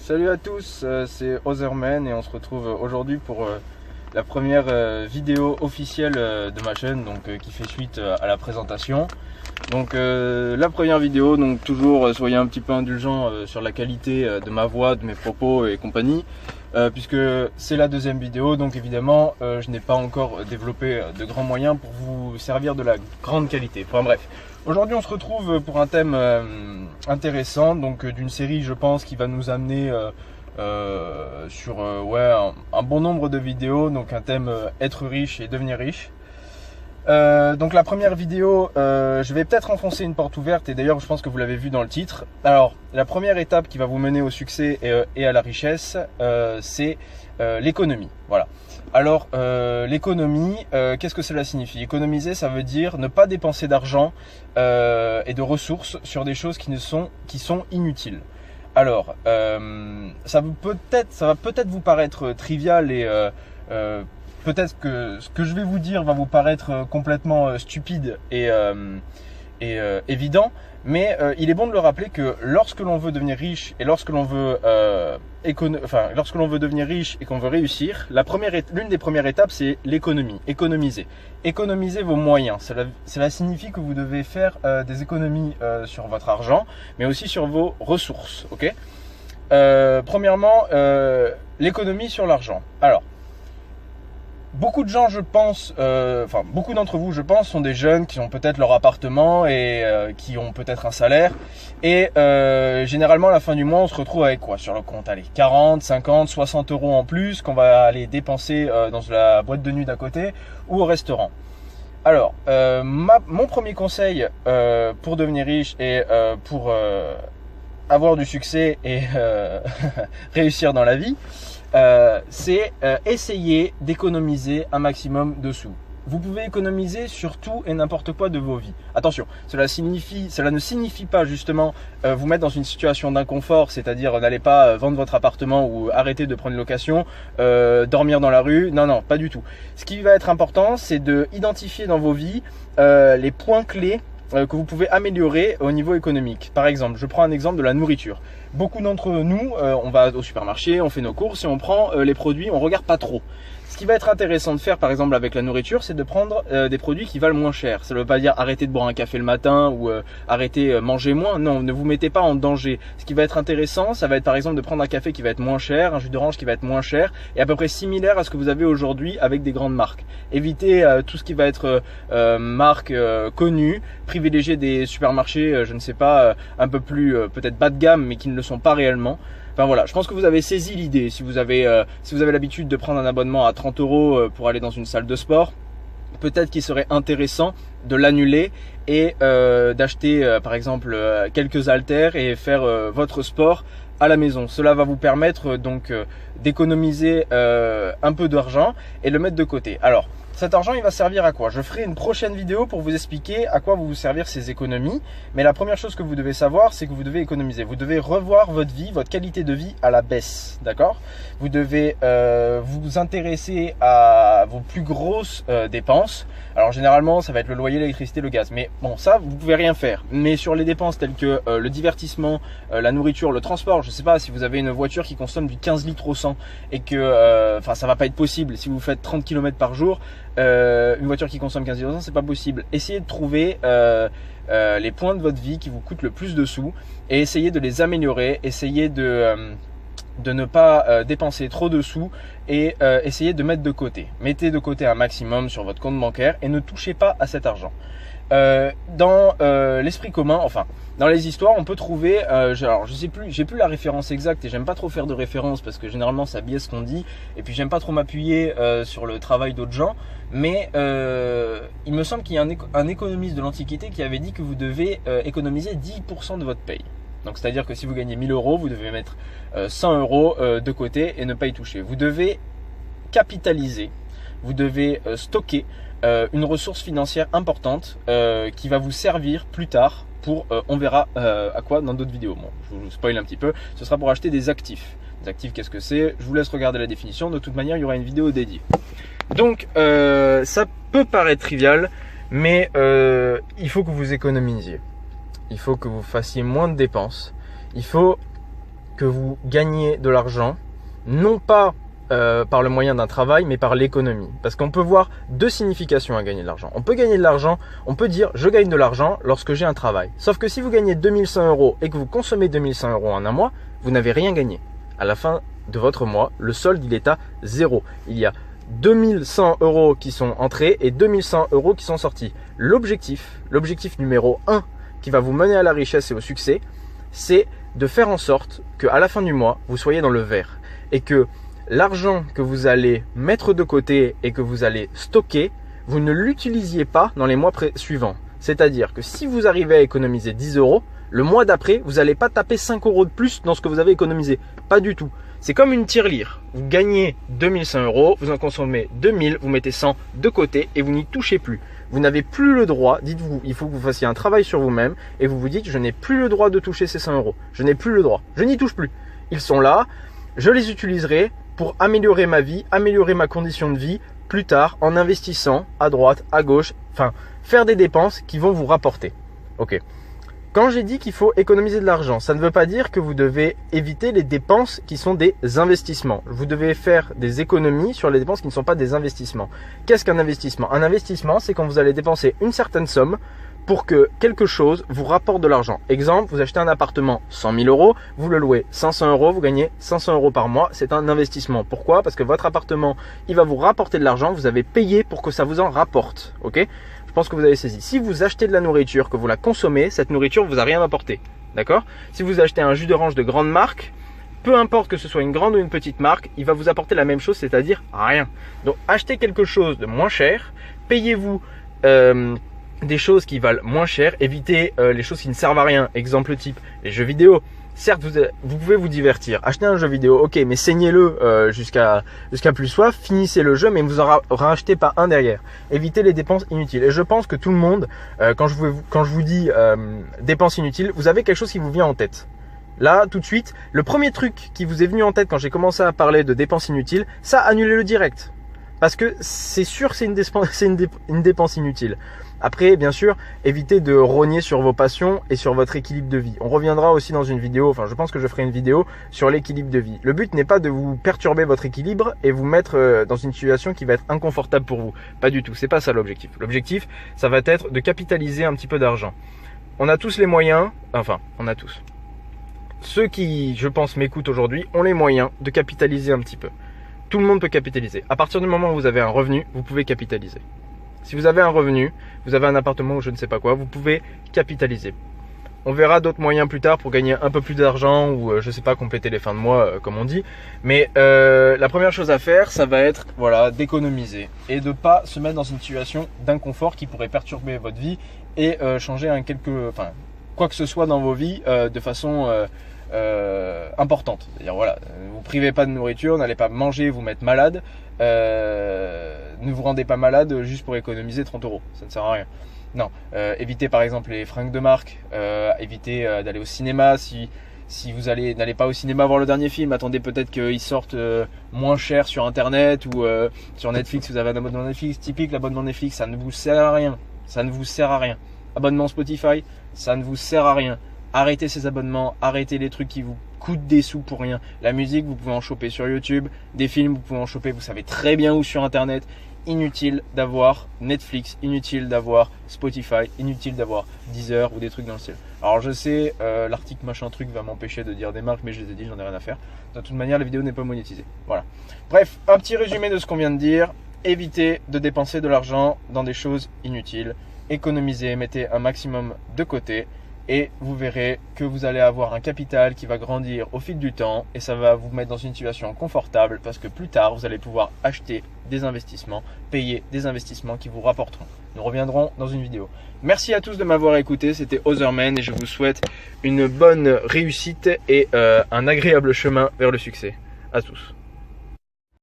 Salut à tous, c'est Otherman et on se retrouve aujourd'hui pour la première vidéo officielle de ma chaîne, donc qui fait suite à la présentation. Donc la première vidéo, donc toujours soyez un petit peu indulgents sur la qualité de ma voix, de mes propos et compagnie, puisque c'est la deuxième vidéo, donc évidemment je n'ai pas encore développé de grands moyens pour vous servir de la grande qualité. Enfin bref. Aujourd'hui on se retrouve pour un thème intéressant, donc d'une série je pense qui va nous amener sur un bon nombre de vidéos, donc un thème être riche et devenir riche. Donc la première vidéo, je vais peut-être enfoncer une porte ouverte et d'ailleurs je pense que vous l'avez vu dans le titre. Alors la première étape qui va vous mener au succès et à la richesse, c'est l'économie. Voilà. Alors l'économie, qu'est-ce que cela signifie? Économiser, ça veut dire ne pas dépenser d'argent et de ressources sur des choses qui sont inutiles. Alors ça va peut-être vous paraître trivial et peut-être que ce que je vais vous dire va vous paraître complètement stupide et évident, mais il est bon de le rappeler que lorsque l'on veut devenir riche et lorsque l'on veut devenir riche et qu'on veut réussir, l'une des premières étapes, c'est l'économie. Économiser vos moyens. Cela signifie que vous devez faire des économies sur votre argent, mais aussi sur vos ressources. Ok. Premièrement, l'économie sur l'argent. Alors, beaucoup de gens, je pense, beaucoup d'entre vous, je pense, sont des jeunes qui ont peut-être leur appartement et qui ont peut-être un salaire. Et généralement, à la fin du mois, on se retrouve avec quoi sur le compte? Allez, 40, 50, 60 euros en plus qu'on va aller dépenser dans la boîte de nuit d'à côté ou au restaurant. Alors, mon premier conseil pour devenir riche et pour avoir du succès et réussir dans la vie, c'est essayer d'économiser un maximum de sous. Vous pouvez économiser sur tout et n'importe quoi de vos vies. Attention, cela ne signifie pas justement vous mettre dans une situation d'inconfort, c'est-à-dire n'allez pas vendre votre appartement ou arrêter de prendre une location, dormir dans la rue. Non, pas du tout. Ce qui va être important, c'est de identifier dans vos vies les points clés que vous pouvez améliorer au niveau économique. Par exemple, je prends un exemple de la nourriture. Beaucoup d'entre nous, on va au supermarché, on fait nos courses et on prend les produits, on regarde pas trop. Ce qui va être intéressant de faire par exemple avec la nourriture, c'est de prendre des produits qui valent moins cher. Ça ne veut pas dire arrêter de boire un café le matin ou arrêter manger moins. Non, ne vous mettez pas en danger. Ce qui va être intéressant, ça va être par exemple de prendre un café qui va être moins cher, un jus d'orange qui va être moins cher et à peu près similaire à ce que vous avez aujourd'hui avec des grandes marques. Évitez tout ce qui va être marque connue, privilégiez des supermarchés, je ne sais pas, un peu plus peut-être bas de gamme mais qui ne le sont pas réellement. Enfin voilà, je pense que vous avez saisi l'idée. Si vous avez l'habitude de prendre un abonnement à 30 € pour aller dans une salle de sport, peut-être qu'il serait intéressant de l'annuler et d'acheter par exemple quelques haltères et faire votre sport à la maison. Cela va vous permettre donc d'économiser un peu d'argent et le mettre de côté. Alors, cet argent, il va servir à quoi? Je ferai une prochaine vidéo pour vous expliquer à quoi vont vous servir ces économies. Mais la première chose que vous devez savoir, c'est que vous devez économiser. Vous devez revoir votre vie, votre qualité de vie à la baisse. D'accord? Vous devez vous intéresser à vos plus grosses dépenses. Alors généralement, ça va être le loyer, l'électricité, le gaz. Mais bon, ça, vous pouvez rien faire. Mais sur les dépenses telles que le divertissement, la nourriture, le transport, je sais pas, si vous avez une voiture qui consomme du 15 litres au 100 et que ça va pas être possible. Si vous faites 30 km par jour, une voiture qui consomme 15 litres au 100, c'est pas possible. Essayez de trouver les points de votre vie qui vous coûtent le plus de sous et essayez de les améliorer. Essayez de ne pas dépenser trop de sous et essayez de mettre de côté. Mettez de côté un maximum sur votre compte bancaire et ne touchez pas à cet argent. Dans l'esprit commun, enfin dans les histoires, on peut trouver, alors je sais plus, j'ai plus la référence exacte et j'aime pas trop faire de référence parce que généralement ça biaise ce qu'on dit et puis j'aime pas trop m'appuyer sur le travail d'autres gens, mais il me semble qu'il y a un économiste de l'Antiquité qui avait dit que vous devez économiser 10% de votre paye. Donc c'est-à-dire que si vous gagnez 1000 €, vous devez mettre 100 € de côté et ne pas y toucher. Vous devez capitaliser, vous devez stocker une ressource financière importante qui va vous servir plus tard pour, on verra à quoi dans d'autres vidéos. Bon, je vous spoil un petit peu, ce sera pour acheter des actifs. Des actifs, qu'est-ce que c'est? Je vous laisse regarder la définition, de toute manière il y aura une vidéo dédiée. Donc ça peut paraître trivial, mais il faut que vous économisiez. Il faut que vous fassiez moins de dépenses. Il faut que vous gagnez de l'argent, non pas par le moyen d'un travail, mais par l'économie. Parce qu'on peut voir deux significations à gagner de l'argent. On peut gagner de l'argent, on peut dire je gagne de l'argent lorsque j'ai un travail. Sauf que si vous gagnez 2100 € et que vous consommez 2100 € en un mois, vous n'avez rien gagné. À la fin de votre mois, le solde il est à 0. Il y a 2100 € qui sont entrés et 2100 € qui sont sortis. L'objectif numéro 1 qui va vous mener à la richesse et au succès, c'est de faire en sorte qu'à la fin du mois, vous soyez dans le vert et que l'argent que vous allez mettre de côté et que vous allez stocker, vous ne l'utilisiez pas dans les mois suivants. C'est-à-dire que si vous arrivez à économiser 10 €, le mois d'après, vous n'allez pas taper 5 € de plus dans ce que vous avez économisé. Pas du tout. C'est comme une tirelire. Vous gagnez 2100 €, vous en consommez 2000, vous mettez 100 de côté et vous n'y touchez plus. Vous n'avez plus le droit, dites-vous, il faut que vous fassiez un travail sur vous-même et vous vous dites, je n'ai plus le droit de toucher ces 100 €. Je n'ai plus le droit. Je n'y touche plus. Ils sont là, je les utiliserai pour améliorer ma vie, améliorer ma condition de vie plus tard en investissant à droite, à gauche, enfin faire des dépenses qui vont vous rapporter. Ok. Quand j'ai dit qu'il faut économiser de l'argent, ça ne veut pas dire que vous devez éviter les dépenses qui sont des investissements. Vous devez faire des économies sur les dépenses qui ne sont pas des investissements. Qu'est-ce qu'un investissement? Un investissement, c'est quand vous allez dépenser une certaine somme pour que quelque chose vous rapporte de l'argent. Exemple, vous achetez un appartement 100 000 €, vous le louez 500 €, vous gagnez 500 € par mois. C'est un investissement. Pourquoi? Parce que votre appartement, il va vous rapporter de l'argent. Vous avez payé pour que ça vous en rapporte. Ok? Je pense que vous avez saisi. Si vous achetez de la nourriture, que vous la consommez, cette nourriture vous a rien apporté. D'accord? Si vous achetez un jus d'orange de grande marque, peu importe que ce soit une grande ou une petite marque, il va vous apporter la même chose, c'est-à-dire rien. Donc, achetez quelque chose de moins cher, payez-vous des choses qui valent moins cher, évitez les choses qui ne servent à rien. Exemple type, les jeux vidéo. Certes, vous pouvez vous divertir. Achetez un jeu vidéo, ok, mais saignez-le jusqu'à plus soif. Finissez le jeu, mais vous en rachetez pas un derrière. Évitez les dépenses inutiles. Et je pense que tout le monde, quand je vous dis dépenses inutiles, vous avez quelque chose qui vous vient en tête. Là, tout de suite, le premier truc qui vous est venu en tête quand j'ai commencé à parler de dépenses inutiles, ça, annulez-le direct. Parce que c'est sûr que c'est une dépense inutile. Après, bien sûr, évitez de rogner sur vos passions et sur votre équilibre de vie. On reviendra aussi dans une vidéo, enfin je pense que je ferai une vidéo sur l'équilibre de vie. Le but n'est pas de vous perturber votre équilibre et vous mettre dans une situation qui va être inconfortable pour vous. Pas du tout, c'est pas ça l'objectif. L'objectif, ça va être de capitaliser un petit peu d'argent. On a tous les moyens, enfin, on a tous. Ceux qui, je pense, m'écoutent aujourd'hui ont les moyens de capitaliser un petit peu. Tout le monde peut capitaliser. À partir du moment où vous avez un revenu, vous pouvez capitaliser. Si vous avez un revenu, vous avez un appartement ou je ne sais pas quoi, vous pouvez capitaliser. On verra d'autres moyens plus tard pour gagner un peu plus d'argent ou je sais pas, compléter les fins de mois comme on dit. Mais la première chose à faire, ça va être voilà, d'économiser et de pas se mettre dans une situation d'inconfort qui pourrait perturber votre vie et changer quoi que ce soit dans vos vies de façon importante. C'est-à-dire voilà, vous privez pas de nourriture, n'allez pas manger, vous mettre malade. Ne vous rendez pas malade juste pour économiser 30 €, ça ne sert à rien. Non, évitez par exemple les fringues de marque, évitez d'aller au cinéma. Si vous n'allez pas au cinéma voir le dernier film, attendez peut-être qu'il sorte moins cher sur internet ou sur Netflix. Vous avez un abonnement Netflix, typique l'abonnement Netflix, ça ne vous sert à rien. Ça ne vous sert à rien. Abonnement Spotify, ça ne vous sert à rien. Arrêtez ces abonnements, arrêtez les trucs qui vous coûtent des sous pour rien. La musique, vous pouvez en choper sur YouTube. Des films, vous pouvez en choper, vous savez très bien où sur internet. Inutile d'avoir Netflix, inutile d'avoir Spotify, inutile d'avoir Deezer ou des trucs dans le style. Alors je sais, l'article machin truc va m'empêcher de dire des marques, mais je les ai dit, j'en ai rien à faire. De toute manière, la vidéo n'est pas monétisée. Voilà. Bref, un petit résumé de ce qu'on vient de dire. Évitez de dépenser de l'argent dans des choses inutiles. Économisez, mettez un maximum de côté. Et vous verrez que vous allez avoir un capital qui va grandir au fil du temps et ça va vous mettre dans une situation confortable parce que plus tard, vous allez pouvoir acheter des investissements, payer des investissements qui vous rapporteront. Nous reviendrons dans une vidéo. Merci à tous de m'avoir écouté, c'était Otherman et je vous souhaite une bonne réussite et un agréable chemin vers le succès. À tous.